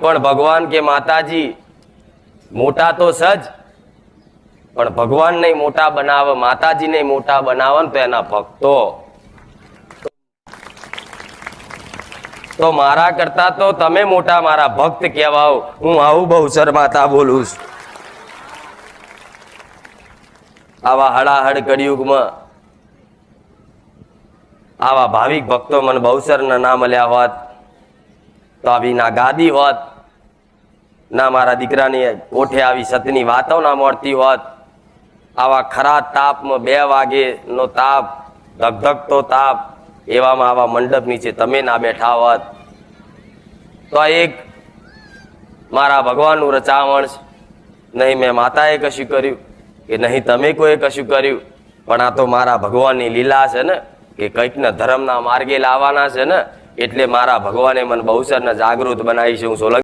પણ ભગવાન કે માતાજી મોટા તો સજ, પણ ભગવાન ને મોટા બનાવે, માતાજી ને મોટા બનાવે તો એના ભક્તો. તો મારા કરતા તો તમે મોટા મારા ભક્ત કહેવાઓ. હું આવું બહુ શરમાતા બોલું છું. આવા હળાહળ કળિયુગમાં આવા ભાવિક ભક્તો મને બહુસરના ના મળ્યા હોત તો આવી ના ગાદી હોત, ના મારા દીકરાની ઓઠે આવી સતની વાતો ના મળતી હોત. આવા ખરા તાપમાં 2 વાગે નો તાપ, ધગધગતો તાપ, એવામાં આવા મંડપ નીચે તમે ના બેઠા હોત તો આ એક મારા ભગવાનનું રચાવણ છે. નહીં મેં માતાએ કશું કર્યું કે નહીં તમે કોઈ કશું કર્યું, પણ આ તો મારા ભગવાનની લીલા છે ને કે કંઈક ને ધર્મના માર્ગે લાવવાના છે ને, એટલે મારા ભગવાને મને બહુસરને જાગૃત બનાવી છે. હું સોલંકી